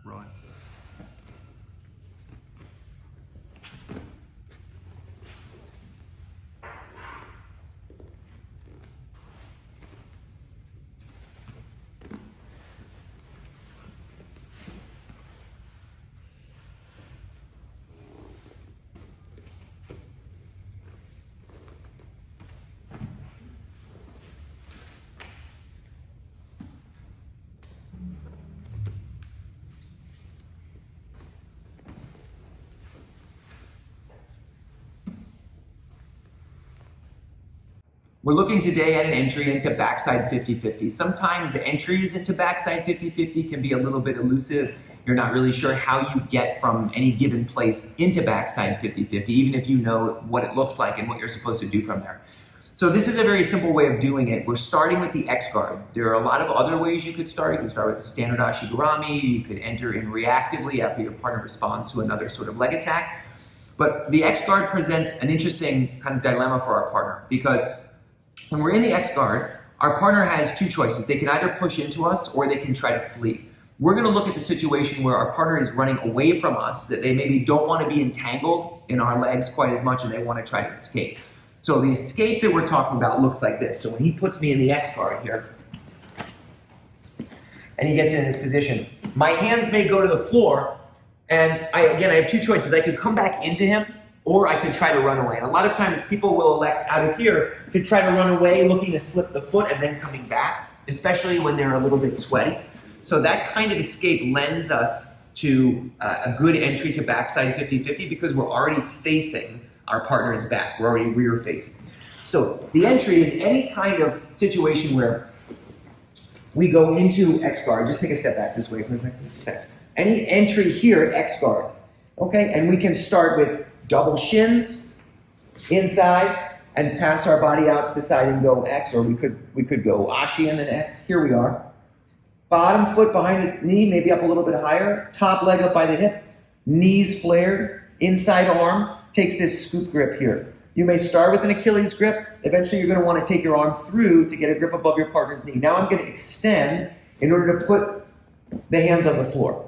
Right. We're looking today at an entry into backside 50-50. Sometimes the entries into backside 50-50 can be a little bit elusive. You're not really sure how you get from any given place into backside 50-50, even if you know what it looks like and what you're supposed to do from there. So this is a very simple way of doing it. We're starting with the X guard. There are a lot of other ways you could start. You can start with a standard ashi-garami. You could enter in reactively after your partner responds to another sort of leg attack. But the X guard presents an interesting kind of dilemma for our partner, because when we're in the X guard, our partner has two choices. They can either push into us or they can try to flee. We're gonna look at the situation where our partner is running away from us, that they maybe don't wanna be entangled in our legs quite as much and they wanna try to escape. So the escape that we're talking about looks like this. So when he puts me in the X guard here, and he gets in this position, my hands may go to the floor, and I have two choices. I could come back into him, or I could try to run away. And a lot of times people will elect out of here to try to run away, looking to slip the foot and then coming back, especially when they're a little bit sweaty. So that kind of escape lends us to a good entry to backside 50-50 because we're already facing our partner's back. We're already rear facing. So the entry is any kind of situation where we go into X guard. Just take a step back this way for a second. Any entry here, X guard. Okay, and we can start with double shins inside and pass our body out to the side and go X, or we could go ashi and then X. Here we are. Bottom foot behind his knee, maybe up a little bit higher. Top leg up by the hip. Knees flared. Inside arm takes this scoop grip here. You may start with an Achilles grip. Eventually you're going to want to take your arm through to get a grip above your partner's knee. Now I'm going to extend in order to put the hands on the floor.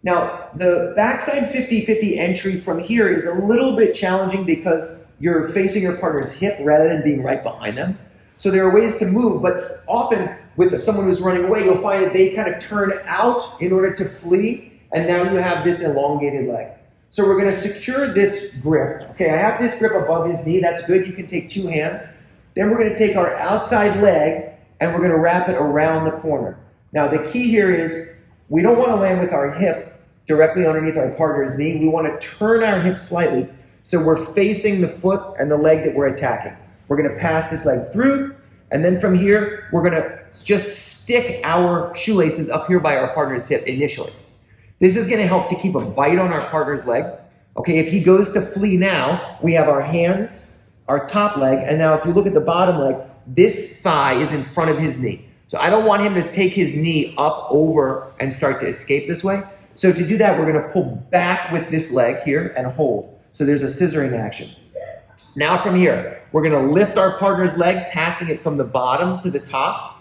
Now, the backside 50-50 entry from here is a little bit challenging because you're facing your partner's hip rather than being right behind them. So there are ways to move, but often with someone who's running away, you'll find that they kind of turn out in order to flee, and now you have this elongated leg. So we're going to secure this grip. Okay, I have this grip above his knee. That's good. You can take two hands. Then we're going to take our outside leg, and we're going to wrap it around the corner. Now, the key here is we don't want to land with our hip directly underneath our partner's knee. We want to turn our hip slightly so we're facing the foot and the leg that we're attacking. We're going to pass this leg through, and then from here, we're going to just stick our shoelaces up here by our partner's hip initially. This is going to help to keep a bite on our partner's leg. Okay, if he goes to flee now, we have our hands, our top leg, and now if you look at the bottom leg, this thigh is in front of his knee. So I don't want him to take his knee up over and start to escape this way. So to do that, we're going to pull back with this leg here and hold. So there's a scissoring action. Now from here, we're going to lift our partner's leg, passing it from the bottom to the top,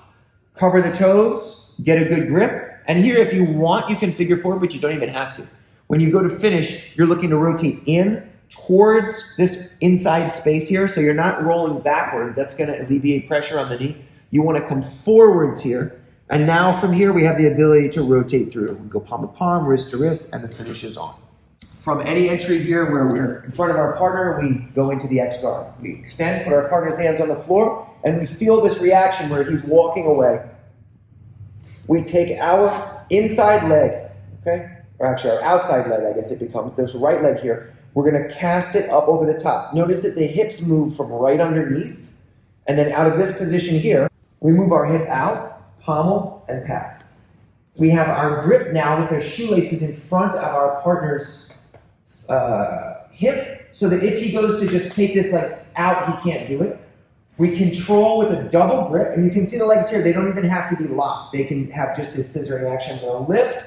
cover the toes, get a good grip. And here, if you want, you can figure forward, but you don't even have to. When you go to finish, you're looking to rotate in towards this inside space here. So you're not rolling backward. That's going to alleviate pressure on the knee. You want to come forwards here. And now from here, we have the ability to rotate through. We go palm to palm, wrist to wrist, and the finish is on. From any entry here where we're in front of our partner, we go into the X guard. We extend, put our partner's hands on the floor, and we feel this reaction where he's walking away. We take our inside leg, okay? Or actually our outside leg, I guess it becomes. There's the right leg here. We're going to cast it up over the top. Notice that the hips move from right underneath, and then out of this position here, we move our hip out, pommel, and pass. We have our grip now with our shoelaces in front of our partner's hip, so that if he goes to just take this leg out, he can't do it. We control with a double grip, and you can see the legs here, they don't even have to be locked. They can have just this scissoring action. We'll lift,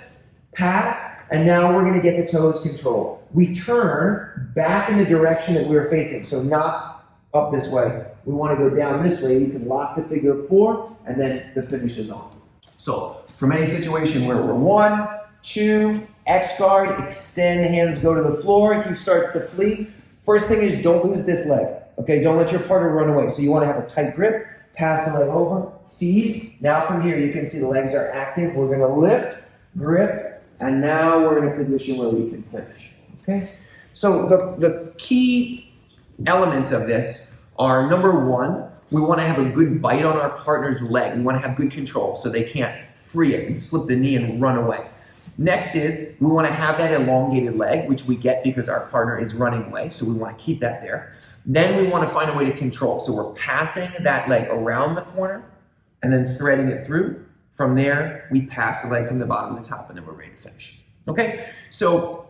pass, and now we're going to get the toes controlled. We turn back in the direction that we were facing, so not up this way. We want to go down this way. You can lock the figure of four, and then the finish is on. So from any situation where we're 1, 2, X guard, extend, hands go to the floor. He starts to flee. First thing is don't lose this leg. Okay, don't let your partner run away. So you want to have a tight grip, pass the leg over, feed. Now from here you can see the legs are active. We're going to lift, grip, and now we're in a position where we can finish. Okay, so the key elements of this are, number 1, we want to have a good bite on our partner's leg. We want to have good control so they can't free it and slip the knee and run away. Next is we want to have that elongated leg, which we get because our partner is running away, so we want to keep that there. Then we want to find a way to control. So we're passing that leg around the corner and then threading it through. From there, we pass the leg from the bottom to the top, and then we're ready to finish. Okay, so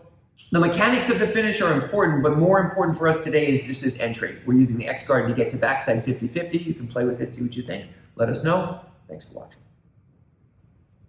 the mechanics of the finish are important, but more important for us today is just this entry. We're using the X guard to get to backside 50-50. You can play with it, see what you think. Let us know. Thanks for watching.